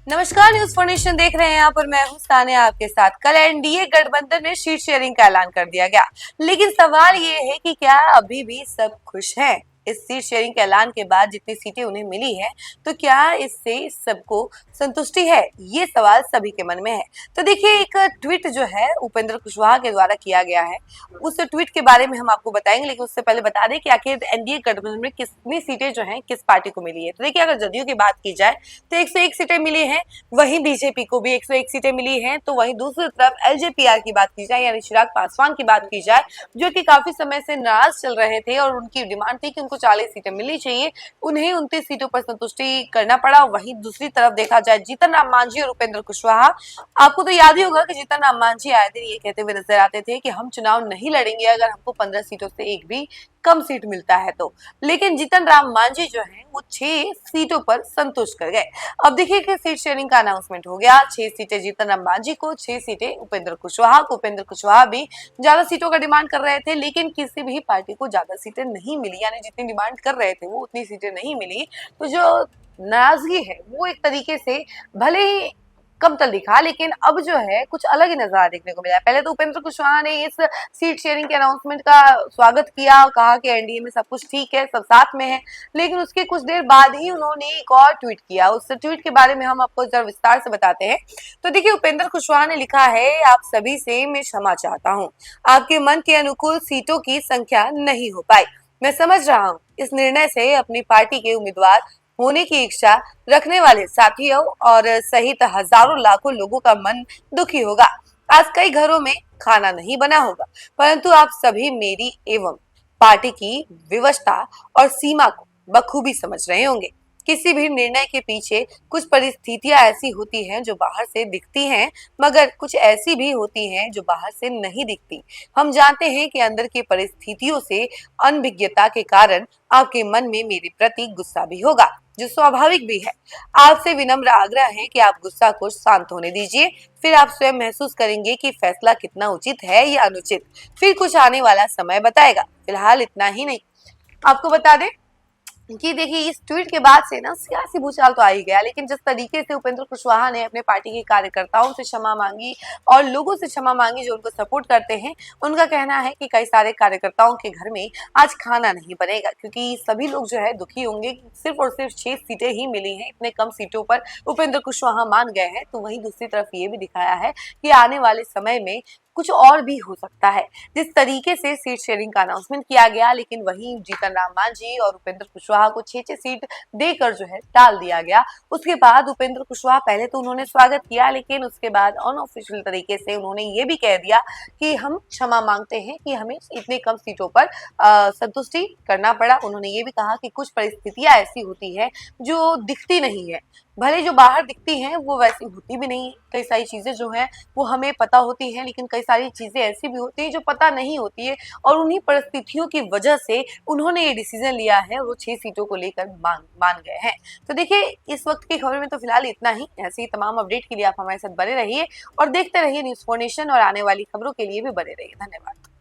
नमस्कार, news for nation देख रहे हैं आप और मैं हूं सानिया आपके साथ। कल एनडीए गठबंधन में सीट शेयरिंग का ऐलान कर दिया गया, लेकिन सवाल ये है कि क्या अभी भी सब खुश हैं? इस सीट शेयरिंग के ऐलान के बाद जितनी सीटें उन्हें मिली है, तो क्या इससे सबको संतुष्टि है? ये सवाल सभी के मन में है। तो देखिए, एक ट्वीट जो है उपेंद्र कुशवाहा के द्वारा किया गया है, उस ट्वीट के बारे में हम आपको बताएंगे, लेकिन उससे पहले बता दें कि आखिर एनडीए गठबंधन में कितनी सीटें जो हैं किस पार्टी को मिली है। तो देखिए, अगर जदयू की बात की जाए तो 101 सीटें मिली हैं, वहीं बीजेपी को भी 101 सीटें मिली हैं। तो वहीं दूसरी तरफ एलजेपीआर की बात की जाए यानी चिराग पासवान की बात की जाए, जो कि काफी समय से नाराज चल रहे थे और उनकी डिमांड थी कि उनको 40 सीटें मिलनी चाहिए, उन्हें 29 सीटों पर संतुष्टि करना पड़ा। वहीं दूसरी तरफ देखा जाए जीतन राम मांझी और उपेंद्र कुशवाहा, आपको तो याद ही होगा कि जीतन राम मांझी आए दिन ये कहते हुए नजर आते थे कि हम चुनाव नहीं लड़ेंगे अगर हमको 15 सीटों से एक भी कम सीट मिलता है तो। लेकिन जीतन राम मांझी जो है वो 6 सीटों पर संतुष्ट कर गए। अब देखिए कि सीट शेयरिंग का अनाउंसमेंट हो गया। 6 सीटें जीतन राम मांझी को, 6 सीटें उपेंद्र कुशवाहा को। उपेंद्र कुशवाहा भी ज्यादा सीटों का डिमांड कर रहे थे, लेकिन किसी भी पार्टी को ज्यादा सीटें नहीं मिली, यानी जितनी डिमांड कर रहे थे वो उतनी सीटें नहीं मिली। तो जो नाराजगी है वो एक तरीके से भले ही कमतर दिखा, लेकिन अब जो है कुछ अलग ही नजारा देखने को मिला है। पहले तो उपेंद्र कुशवाहा ने इस सीट शेयरिंग के अनाउंसमेंट का स्वागत किया और कहा कि एनडीए में सब कुछ ठीक है, सब साथ में है। लेकिन उसके कुछ देर बाद ही उन्होंने एक और ट्वीट किया। उस ट्वीट के बारे में हम आपको जरा विस्तार से बताते हैं। तो देखिए, उपेंद्र कुशवाहा ने लिखा है, आप सभी से मैं क्षमा चाहता हूँ, आपके मन के अनुकूल सीटों की संख्या नहीं हो पाई। मैं समझ रहा हूँ इस निर्णय से अपनी पार्टी के उम्मीदवार होने की इच्छा रखने वाले साथियों और सहित हजारों लाखों लोगों का मन दुखी होगा। आज कई घरों में खाना नहीं बना होगा, परंतु आप सभी मेरी एवं पार्टी की विवशता और सीमा को बखूबी समझ रहे होंगे। किसी भी निर्णय के पीछे कुछ परिस्थितियां ऐसी होती हैं जो बाहर से दिखती हैं, मगर कुछ ऐसी भी होती हैं जो बाहर से नहीं दिखती। हम जानते हैं कि अंदर की परिस्थितियों से अनभिज्ञता के कारण आपके मन में मेरे प्रति गुस्सा भी होगा, जो स्वाभाविक भी है। आपसे विनम्र आग्रह है कि आप गुस्सा को शांत होने दीजिए, फिर आप स्वयं महसूस करेंगे कि फैसला कितना उचित है या अनुचित। फिर कुछ आने वाला समय बताएगा। फिलहाल इतना ही नहीं। आपको बता दें कि देखिए, इस ट्वीट के बाद से ना सियासी भूचाल तो आ ही गया, लेकिन जिस तरीके से उपेंद्र कुशवाहा ने अपने पार्टी के कार्यकर्ताओं से क्षमा मांगी और लोगों से क्षमा मांगी जो उनको सपोर्ट करते हैं, उनका कहना है कि कई सारे कार्यकर्ताओं के घर में आज खाना नहीं बनेगा, क्योंकि सभी लोग जो है दुखी होंगे। सिर्फ और सिर्फ 6 सीटें ही मिली हैं, इतने कम सीटों पर उपेंद्र कुशवाहा मान गए हैं। तो वहीं दूसरी तरफ ये भी दिखाया है कि आने वाले समय में कुछ और भी हो सकता है। जिस तरीके से सीट शेयरिंग का अनाउंसमेंट किया गया, लेकिन वहीं जीतन राम मांझी और उपेंद्र कुशवाहा को 6-6 सीट देकर जो है टाल दिया गया। उसके बाद उपेंद्र कुशवाहा, पहले तो उन्होंने स्वागत किया, लेकिन उसके बाद अनऑफिशियल तरीके से उन्होंने ये भी कह दिया कि हम क्षमा मांगते हैं कि हमें इतने कम सीटों पर संतुष्टि करना पड़ा। उन्होंने ये भी कहा कि कुछ परिस्थितियां ऐसी होती है जो दिखती नहीं है, भले जो बाहर दिखती हैं वो वैसी होती भी नहीं है। कई सारी चीजें जो हैं वो हमें पता होती हैं, लेकिन कई सारी चीजें ऐसी भी होती हैं जो पता नहीं होती है, और उन्हीं परिस्थितियों की वजह से उन्होंने ये डिसीजन लिया है, वो 6 सीटों को लेकर मान गए हैं। तो देखिए, इस वक्त की खबर में तो फिलहाल इतना ही। ऐसे ही तमाम अपडेट के लिए आप हमारे साथ बने रहिए और देखते रहिए न्यूज फॉर नेशन, और आने वाली खबरों के लिए भी बने रहिए। धन्यवाद।